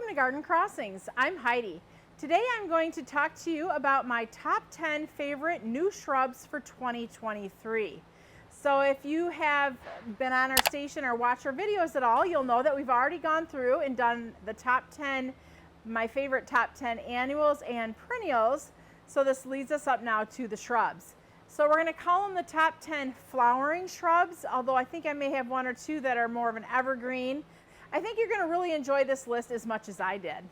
Welcome to Garden Crossings. I'm Heidi. Today I'm going to talk to you about my top 10 favorite new shrubs for 2023. So if you have been on our station or watched our videos at all, you'll know that we've already gone through and done the top 10, my favorite top 10 annuals and perennials. So this leads us up now to the shrubs. So we're going to call them the top 10 flowering shrubs, although I think I may have one or two that are more of an evergreen. I think you're going to really enjoy this list as much as I did.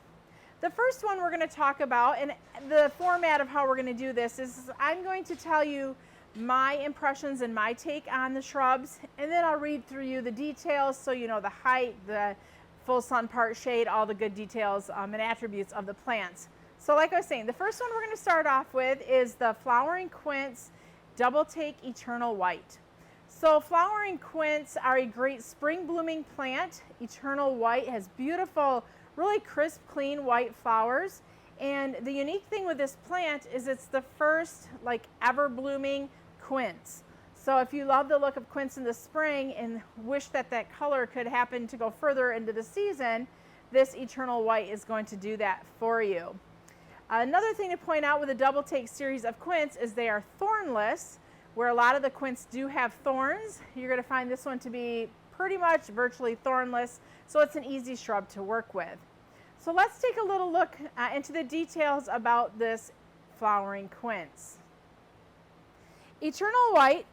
The first one we're going to talk about, and the format of how we're going to do this is I'm going to tell you my impressions and my take on the shrubs, and then I'll read through you the details so you know the height, the full sun, part shade, all the good details and attributes of the plants. So like I was saying, the first one we're going to start off with is the Flowering Quince Double Take Eternal White. So flowering quince are a great spring blooming plant. Eternal White has beautiful, really crisp, clean white flowers. And the unique thing with this plant is it's the first ever blooming quince. So if you love the look of quince in the spring and wish that that color could happen to go further into the season, this Eternal White is going to do that for you. Another thing to point out with the Double Take series of quince is they are thornless. Where a lot of the quince do have thorns, you're going to find this one to be pretty much virtually thornless, so it's an easy shrub to work with. So let's take a little look into the details about this flowering quince. Eternal White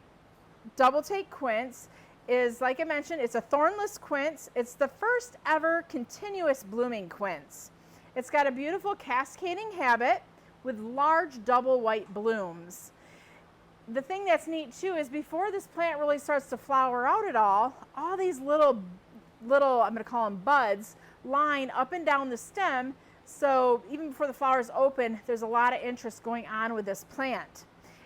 Double Take Quince is, like I mentioned, it's a thornless quince. It's the first ever continuous blooming quince. It's got a beautiful cascading habit with large double white blooms. The thing that's neat too is before this plant really starts to flower out at all these little, I'm going to call them buds, line up and down the stem. So even before the flowers open, there's a lot of interest going on with this plant.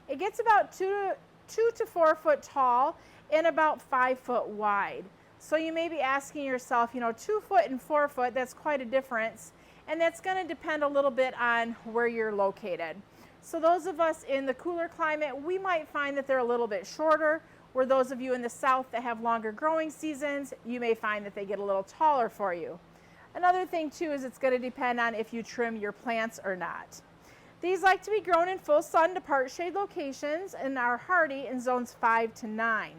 It gets about 2 to 4 foot tall and about 5 foot wide. So you may be asking yourself, 2 foot and 4 foot, that's quite a difference. And that's going to depend a little bit on where you're located. So those of us in the cooler climate, we might find that they're a little bit shorter, where those of you in the south that have longer growing seasons, you may find that they get a little taller for you. Another thing too is it's going to depend on if you trim your plants or not. These like to be grown in full sun to part shade locations and are hardy in zones 5 to 9.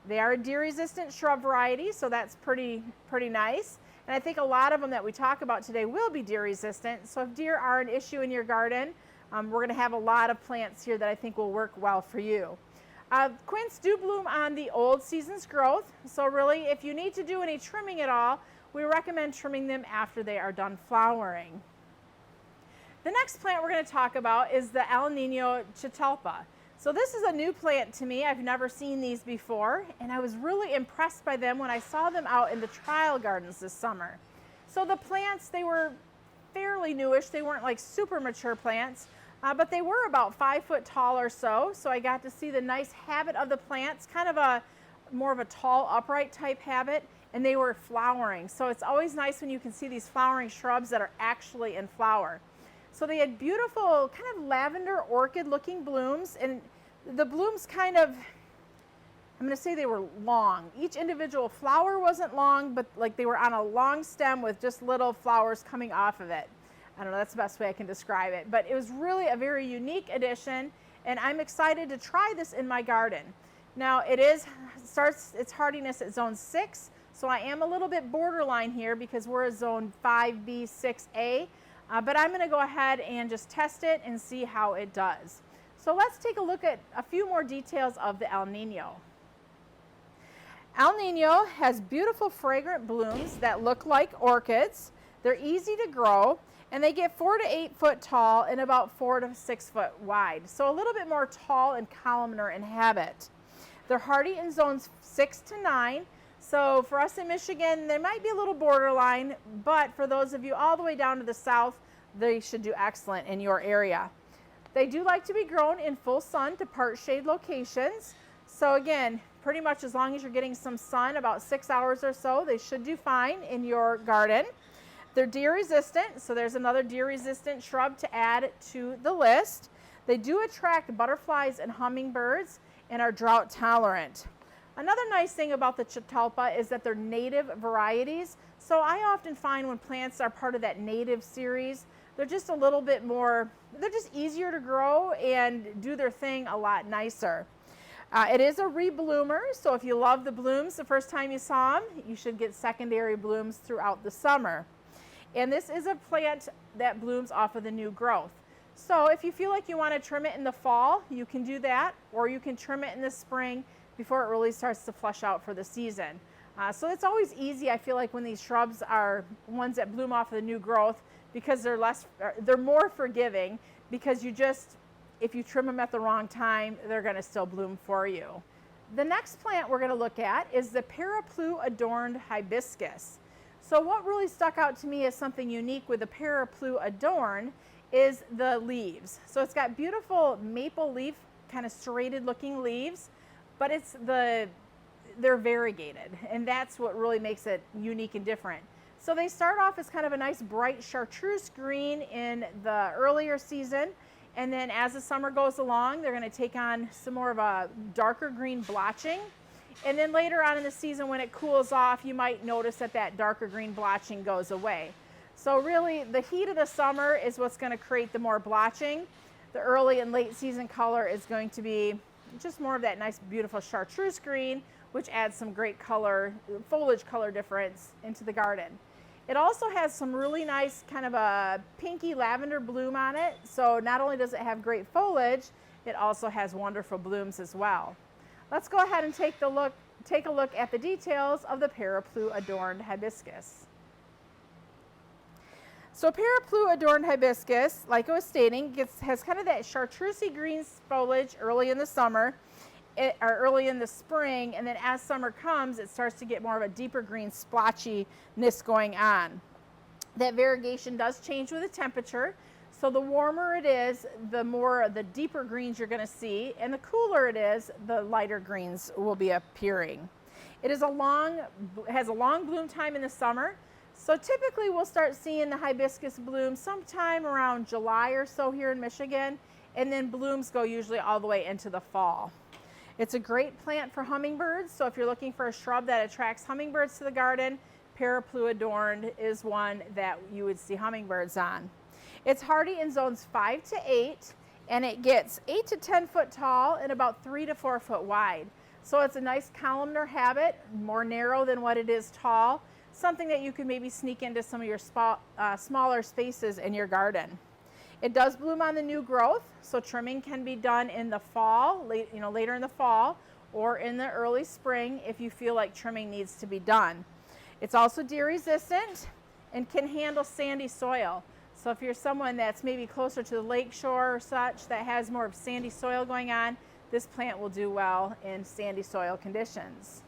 They are a deer resistant shrub variety, so that's pretty nice. And I think a lot of them that we talk about today will be deer resistant. So if deer are an issue in your garden, we're going to have a lot of plants here that I think will work well for you. Quince do bloom on the old season's growth, so really if you need to do any trimming at all, we recommend trimming them after they are done flowering. The next plant we're going to talk about is the El Nino Catalpa. So this is a new plant to me. I've never seen these before, and I was really impressed by them when I saw them out in the trial gardens this summer. So the plants, they were fairly newish. They weren't like super mature plants. But they were about 5 foot tall or so, so I got to see the nice habit of the plants, kind of more of a tall, upright type habit, and they were flowering. So it's always nice when you can see these flowering shrubs that are actually in flower. So they had beautiful kind of lavender orchid looking blooms, and the blooms kind of, I'm going to say they were long. Each individual flower wasn't long, but like they were on a long stem with just little flowers coming off of it. I don't know, that's the best way I can describe it, but it was really a very unique addition, and I'm excited to try this in my garden. Now it starts its hardiness at zone 6, so I am a little bit borderline here because we're at zone 5B, 6A, but I'm going to go ahead and just test it and see how it does. So let's take a look at a few more details of the El Nino. El Nino has beautiful fragrant blooms that look like orchids. They're easy to grow. And they get 4 to 8 foot tall and about 4 to 6 foot wide. So a little bit more tall and columnar in habit. They're hardy in zones 6 to 9. So for us in Michigan, they might be a little borderline, but for those of you all the way down to the south, they should do excellent in your area. They do like to be grown in full sun to part shade locations. So again, pretty much as long as you're getting some sun, about 6 hours or so, they should do fine in your garden. They're deer resistant, so there's another deer resistant shrub to add to the list. They do attract butterflies and hummingbirds and are drought tolerant. Another nice thing about the Catalpa is that they're native varieties, So I often find when plants are part of that native series, they're just a little bit more, they're just easier to grow and do their thing a lot nicer. It is a rebloomer, so if you love the blooms the first time you saw them, you should get secondary blooms throughout the summer. And this is a plant that blooms off of the new growth. So if you feel like you want to trim it in the fall, you can do that, or you can trim it in the spring before it really starts to flush out for the season. So it's always easy, I feel like, when these shrubs are ones that bloom off of the new growth, because they're more forgiving, because if you trim them at the wrong time, they're going to still bloom for you. The next plant we're going to look at is the ParapluAdorned Hibiscus. So what really stuck out to me as something unique with the ParapluAdorned is the leaves. So it's got beautiful maple leaf, kind of serrated looking leaves, but they're variegated, and that's what really makes it unique and different. So they start off as kind of a nice bright chartreuse green in the earlier season, and then as the summer goes along, they're going to take on some more of a darker green blotching. And then later on in the season, when it cools off, you might notice that darker green blotching goes away. So really, the heat of the summer is what's going to create the more blotching. The early and late season color is going to be just more of that nice, beautiful chartreuse green, which adds some great color, foliage color difference into the garden. It also has some really nice kind of a pinky lavender bloom on it. So not only does it have great foliage, it also has wonderful blooms as well. Let's go ahead and take a look at the details of the ParapluAdorned Hibiscus. So ParapluAdorned Hibiscus, like I was stating, has kind of that chartreusey green foliage early in the summer, or early in the spring, and then as summer comes, it starts to get more of a deeper green splotchiness going on. That variegation does change with the temperature, so the warmer it is, the deeper greens you're going to see, and the cooler it is, the lighter greens will be appearing. It has a long bloom time in the summer, so typically we'll start seeing the hibiscus bloom sometime around July or so here in Michigan, and then blooms go usually all the way into the fall. It's a great plant for hummingbirds, so if you're looking for a shrub that attracts hummingbirds to the garden, ParapluAdorned is one that you would see hummingbirds on. It's hardy in zones 5 to 8, and it gets 8 to 10 foot tall and about 3 to 4 foot wide. So it's a nice columnar habit, more narrow than what it is tall, something that you can maybe sneak into some of your smaller spaces in your garden. It does bloom on the new growth, so trimming can be done in the fall, later in the fall, or in the early spring if you feel like trimming needs to be done. It's also deer resistant and can handle sandy soil. So if you're someone that's maybe closer to the lake shore or such that has more of sandy soil going on, this plant will do well in sandy soil conditions.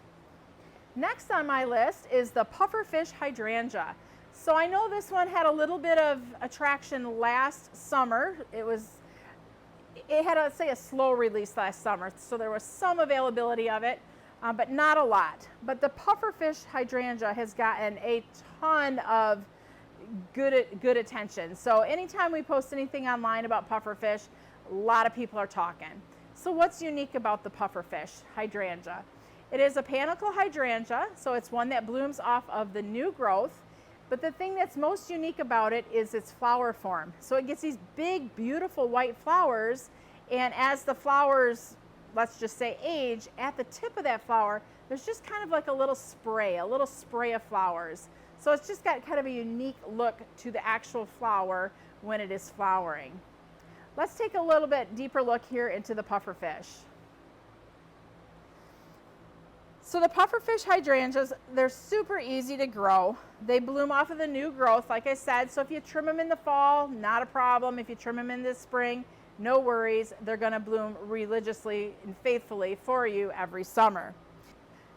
Next on my list is the Pufferfish Hydrangea. So I know this one had a little bit of attraction last summer. It had, let's say, a slow release last summer, so there was some availability of it, but not a lot. But the Pufferfish Hydrangea has gotten a ton of good attention. So anytime we post anything online about pufferfish, a lot of people are talking. So what's unique about the Pufferfish Hydrangea? It is a panicle hydrangea, so it's one that blooms off of the new growth. But the thing that's most unique about it is its flower form. So it gets these big, beautiful white flowers, and as the flowers, let's just say, age, at the tip of that flower, there's just kind of like a little spray of flowers. So it's just got kind of a unique look to the actual flower when it is flowering. Let's take a little bit deeper look here into the pufferfish. So the pufferfish hydrangeas, they're super easy to grow. They bloom off of the new growth, like I said, so if you trim them in the fall, not a problem. If you trim them in the spring, no worries. They're going to bloom religiously and faithfully for you every summer.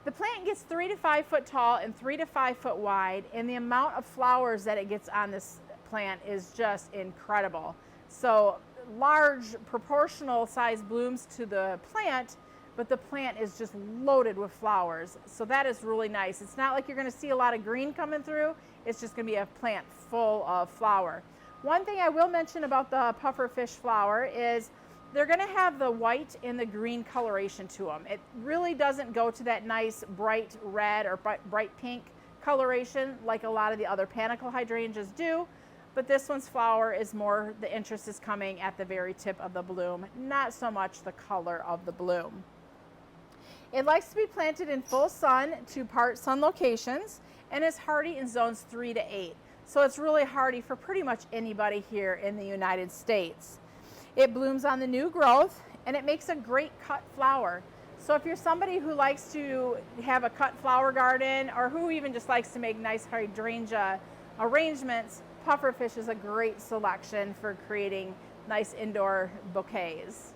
The plant gets 3 to 5 foot tall and 3 to 5 foot wide, and the amount of flowers that it gets on this plant is just incredible. So large proportional size blooms to the plant, but the plant is just loaded with flowers. So that is really nice. It's not like you're going to see a lot of green coming through. It's just going to be a plant full of flower. One thing I will mention about the pufferfish flower is they're going to have the white and the green coloration to them. It really doesn't go to that nice bright red or bright pink coloration like a lot of the other panicle hydrangeas do, but this one's flower is more, the interest is coming at the very tip of the bloom, not so much the color of the bloom. It likes to be planted in full sun to part sun locations and is hardy in zones 3 to 8. So it's really hardy for pretty much anybody here in the United States. It blooms on the new growth and it makes a great cut flower. So if you're somebody who likes to have a cut flower garden or who even just likes to make nice hydrangea arrangements, pufferfish is a great selection for creating nice indoor bouquets.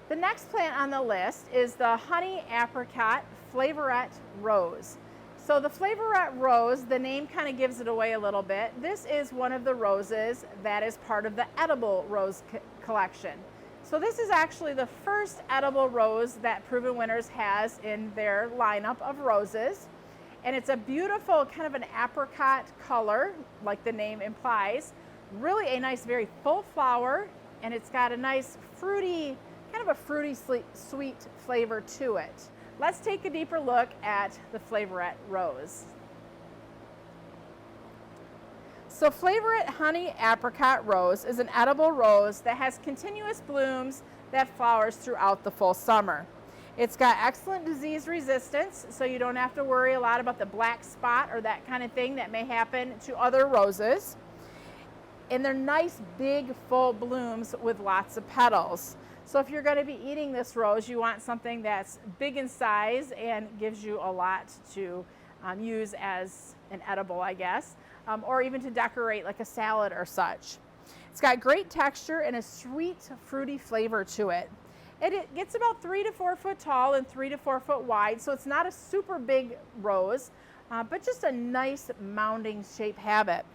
The next plant on the list is the honey apricot Flavorette rose. So the Flavorette rose, the name kind of gives it away a little bit. This is one of the roses that is part of the edible rose collection. So this is actually the first edible rose that Proven Winners has in their lineup of roses. And it's a beautiful kind of an apricot color, like the name implies. Really a nice, very full flower, and it's got a nice fruity, kind of a fruity sweet flavor to it. Let's take a deeper look at the Flavorette rose. So Flavorette honey apricot rose is an edible rose that has continuous blooms that flowers throughout the full summer. It's got excellent disease resistance, so you don't have to worry a lot about the black spot or that kind of thing that may happen to other roses. And they're nice, big, full blooms with lots of petals. So if you're going to be eating this rose, you want something that's big in size and gives you a lot to use as an edible, I guess, or even to decorate like a salad or such. It's got great texture and a sweet, fruity flavor to it. It gets about 3 to 4 foot tall and 3 to 4 foot wide, so it's not a super big rose, but just a nice mounding shape habit.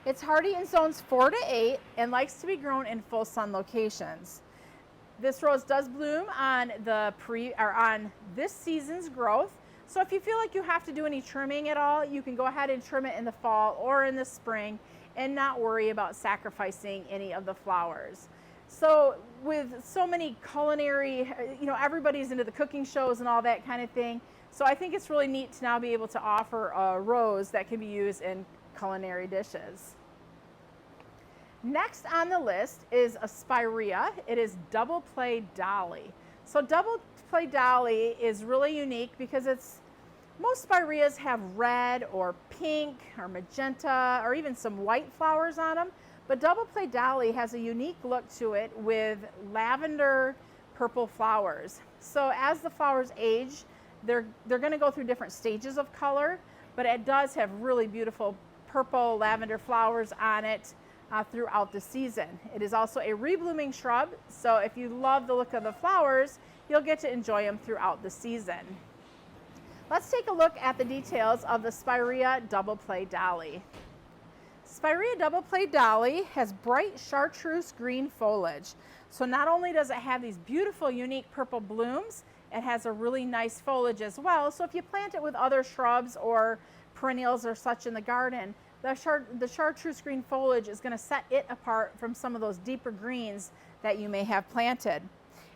It's hardy in zones 4 to 8 and likes to be grown in full sun locations. This rose does bloom on this season's growth, so if you feel like you have to do any trimming at all, you can go ahead and trim it in the fall or in the spring and not worry about sacrificing any of the flowers. So with so many culinary, everybody's into the cooking shows and all that kind of thing. So I think it's really neat to now be able to offer a rose that can be used in culinary dishes. Next on the list is a Spirea. It is Double Play Dolly. So Double Play Dolly is really unique because most Spireas have red or pink or magenta or even some white flowers on them. But Double Play Dolly has a unique look to it with lavender purple flowers. So as the flowers age, they're going to go through different stages of color, but it does have really beautiful purple lavender flowers on it throughout the season. It is also a reblooming shrub, so if you love the look of the flowers, you'll get to enjoy them throughout the season. Let's take a look at the details of the Spirea Double Play Dolly. Spirea Double Play Dolly has bright chartreuse green foliage. So not only does it have these beautiful, unique purple blooms, it has a really nice foliage as well. So if you plant it with other shrubs or perennials or such in the garden, the chartreuse green foliage is going to set it apart from some of those deeper greens that you may have planted.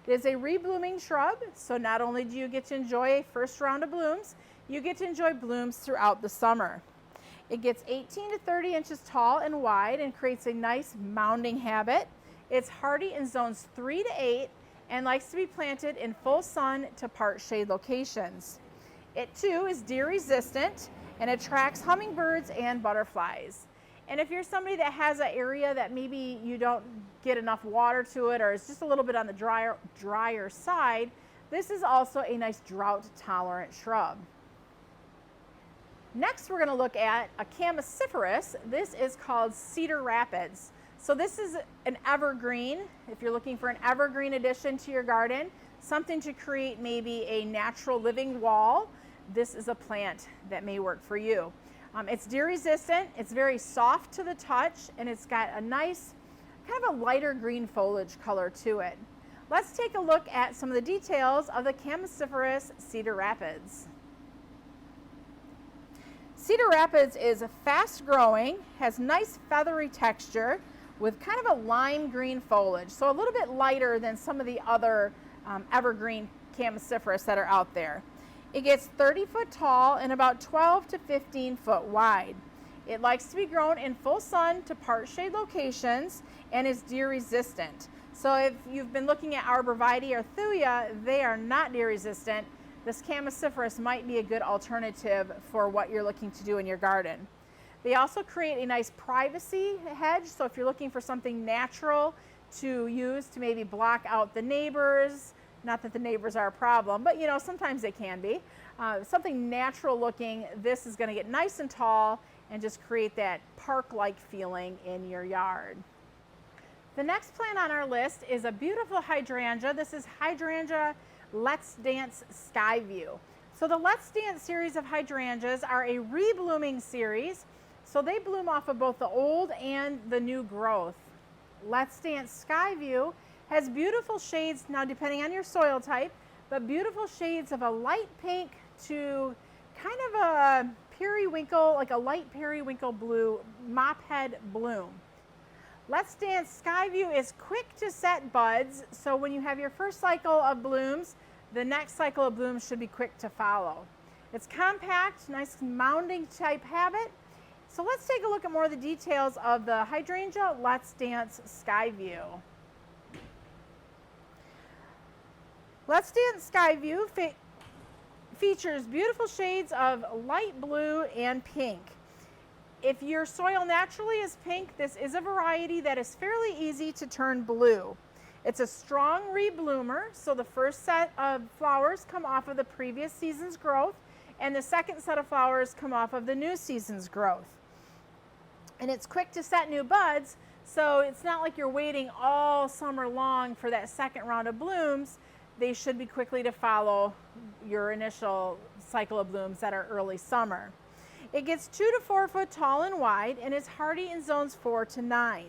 It is a reblooming shrub, so not only do you get to enjoy a first round of blooms, you get to enjoy blooms throughout the summer. It gets 18 to 30 inches tall and wide and creates a nice mounding habit. It's hardy in zones 3 to 8 and likes to be planted in full sun to part shade locations. It too is deer resistant and attracts hummingbirds and butterflies. And if you're somebody that has an area that maybe you don't get enough water to it or it's just a little bit on the drier side, this is also a nice drought tolerant shrub. Next, we're going to look at a Chamiciferous. This is called Cedar Rapids. So this is an evergreen. If you're looking for an evergreen addition to your garden, something to create maybe a natural living wall, this is a plant that may work for you. It's deer resistant, it's very soft to the touch, and it's got a nice, kind of a lighter green foliage color to it. Let's take a look at some of the details of the Chamiciferous Cedar Rapids. Cedar Rapids is fast growing, has nice feathery texture with kind of a lime green foliage, so a little bit lighter than some of the other evergreen Chamiciferous that are out there. It gets 30 foot tall and about 12 to 15 foot wide. It likes to be grown in full sun to part shade locations and is deer resistant. So if you've been looking at Arborvitae or Thuya, they are not deer resistant. This Chamaecyparis might be a good alternative for what you're looking to do in your garden. They also create a nice privacy hedge, so if you're looking for something natural to use to maybe block out the neighbors, not that the neighbors are a problem, but you know, sometimes they can be. Something natural looking, this is going to get nice and tall and just create that park-like feeling in your yard. The next plant on our list is a beautiful hydrangea. This is Hydrangea Let's Dance Skyview. So the Let's Dance series of hydrangeas are a reblooming series. So they bloom off of both the old and the new growth. Let's Dance Skyview has beautiful shades, now depending on your soil type, but beautiful shades of a light pink to kind of a periwinkle, like a light periwinkle blue mop head bloom. Let's Dance Skyview is quick to set buds, so when you have your first cycle of blooms, the next cycle of blooms should be quick to follow. It's compact, nice mounding type habit. So let's take a look at more of the details of the Hydrangea Let's Dance Skyview. Let's Dance Skyview features beautiful shades of light blue and pink. If your soil naturally is pink, this is a variety that is fairly easy to turn blue. It's a strong rebloomer, so the first set of flowers come off of the previous season's growth, and the second set of flowers come off of the new season's growth. And it's quick to set new buds, so it's not like you're waiting all summer long for that second round of blooms. They should be quickly to follow your initial cycle of blooms that are early summer. It gets 2 to 4 foot tall and wide and is hardy in zones 4 to 9.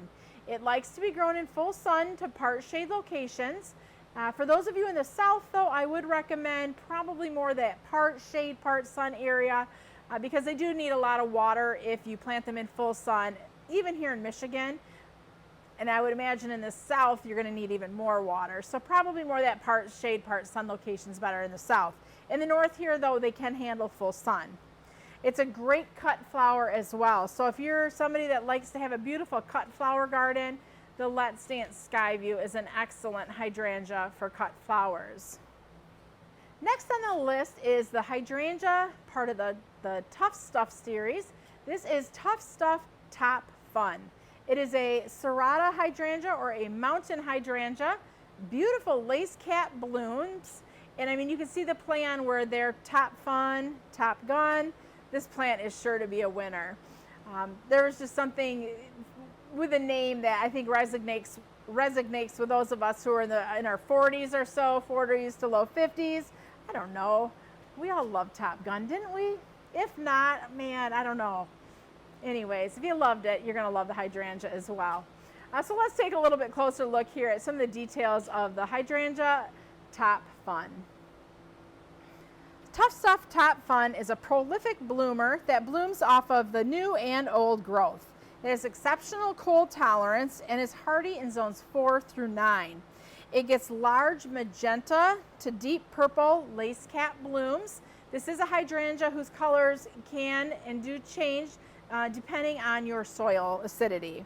It likes to be grown in full sun to part shade locations. For those of you in the south though, I would recommend probably more that part shade, part sun area because they do need a lot of water if you plant them in full sun, even here in Michigan. And I would imagine in the south, you're going to need even more water. So probably more that part shade, part sun locations better in the south. In the north here, though, they can handle full sun. It's a great cut flower as well. So if you're somebody that likes to have a beautiful cut flower garden, the Let's Dance Skyview is an excellent hydrangea for cut flowers. Next on the list is the hydrangea, part of the Tough Stuff series. This is Tough Stuff Top Fun. It is a serrata hydrangea or a mountain hydrangea. Beautiful lace cap blooms. And I mean, you can see the plan where they're Top Fun, Top Gun. This plant is sure to be a winner. There's just something with a name that I think resonates with those of us who are in our 40s or so, 40s to low 50s. I don't know. We all loved Top Gun, didn't we? If not, man, I don't know. Anyways, if you loved it, you're going to love the hydrangea as well. So let's take a little bit closer look here at some of the details of the Hydrangea Top Fun. Tough Stuff Top Fun is a prolific bloomer that blooms off of the new and old growth. It has exceptional cold tolerance and is hardy in zones 4 through 9. It gets large magenta to deep purple lace cap blooms. This is a hydrangea whose colors can and do change depending on your soil acidity.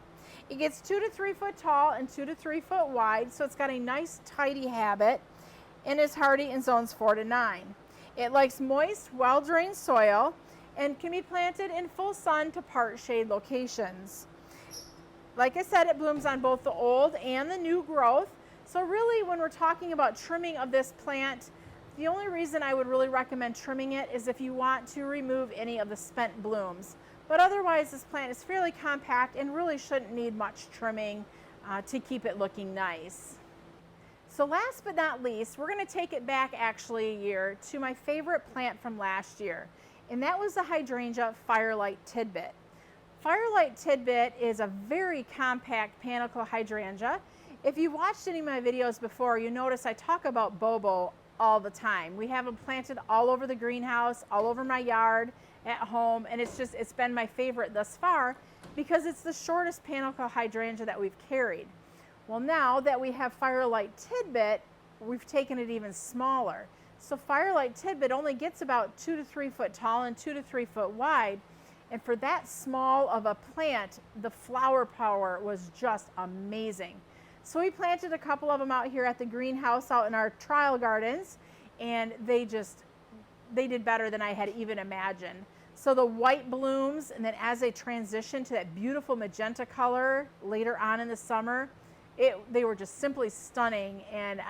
It gets 2 to 3 foot tall and 2 to 3 foot wide, so it's got a nice tidy habit and is hardy in zones 4 to 9. It likes moist, well-drained soil and can be planted in full sun to part shade locations. Like I said, it blooms on both the old and the new growth. So really, when we're talking about trimming of this plant, the only reason I would really recommend trimming it is if you want to remove any of the spent blooms. But otherwise, this plant is fairly compact and really shouldn't need much trimming to keep it looking nice. So last but not least, we're going to take it back actually a year to my favorite plant from last year, and that was the hydrangea Firelight Tidbit. Firelight Tidbit is a very compact panicle hydrangea. If you've watched any of my videos before, you notice I talk about Bobo all the time. We have them planted all over the greenhouse, all over my yard, at home, and it's been my favorite thus far because it's the shortest panicle hydrangea that we've carried. Well, now that we have Firelight Tidbit, we've taken it even smaller. So Firelight Tidbit only gets about 2 to 3 foot tall and 2 to 3 foot wide. And for that small of a plant, the flower power was just amazing. So we planted a couple of them out here at the greenhouse out in our trial gardens, and they did better than I had even imagined. So the white blooms, and then as they transition to that beautiful magenta color later on in the summer, they were just simply stunning. And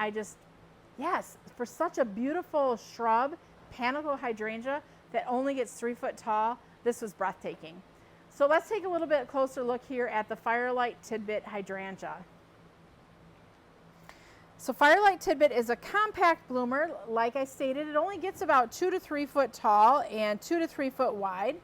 yes, for such a beautiful shrub, Panicle hydrangea, that only gets 3 foot tall, this was breathtaking. So let's take a little bit closer look here at the Firelight Tidbit hydrangea. So Firelight Tidbit is a compact bloomer. Like I stated, it only gets about 2 to 3 foot tall and 2 to 3 foot wide.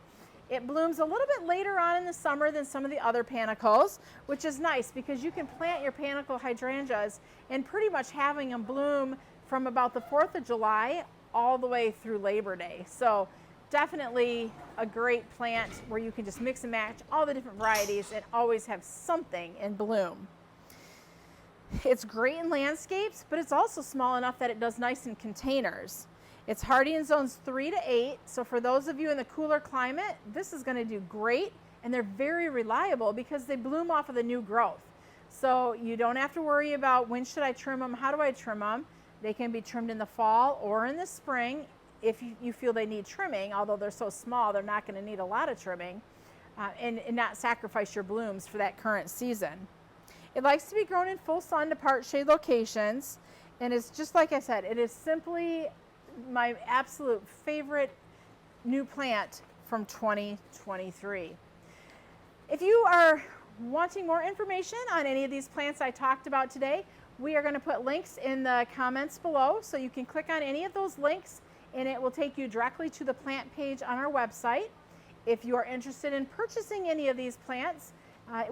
It blooms a little bit later on in the summer than some of the other panicles, which is nice because you can plant your panicle hydrangeas and pretty much having them bloom from about the 4th of July all the way through Labor Day. So definitely a great plant where you can just mix and match all the different varieties and always have something in bloom. It's great in landscapes, but it's also small enough that it does nice in containers. It's hardy in zones 3 to 8, so for those of you in the cooler climate, this is going to do great, and they're very reliable because they bloom off of the new growth. So you don't have to worry about when should I trim them, how do I trim them. They can be trimmed in the fall or in the spring if you feel they need trimming, although they're so small, they're not going to need a lot of trimming, and not sacrifice your blooms for that current season. It likes to be grown in full sun to part shade locations, and it's just like I said, it is simply my absolute favorite new plant from 2023. If you are wanting more information on any of these plants I talked about today, we are going to put links in the comments below, so you can click on any of those links and it will take you directly to the plant page on our website. If you are interested in purchasing any of these plants,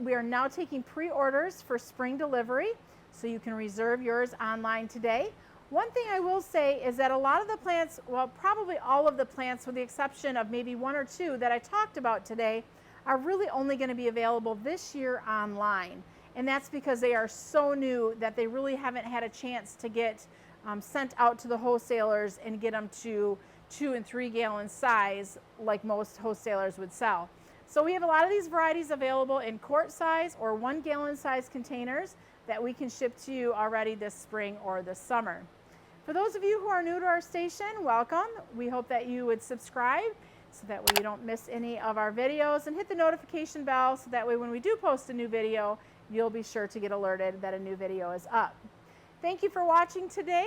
we are now taking pre-orders for spring delivery, so you can reserve yours online today. One thing I will say is that a lot of the plants, well, probably all of the plants with the exception of maybe 1 or 2 that I talked about today, are really only going to be available this year online. And that's because they are so new that they really haven't had a chance to get sent out to the wholesalers and get them to 2 and 3 gallon size like most wholesalers would sell. So we have a lot of these varieties available in quart size or 1 gallon size containers that we can ship to you already this spring or this summer. For those of you who are new to our station, welcome. We hope that you would subscribe so that way you don't miss any of our videos, and hit the notification bell so that way when we do post a new video, you'll be sure to get alerted that a new video is up. Thank you for watching today.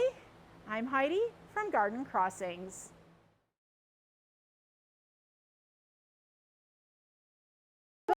I'm Heidi from Garden Crossings.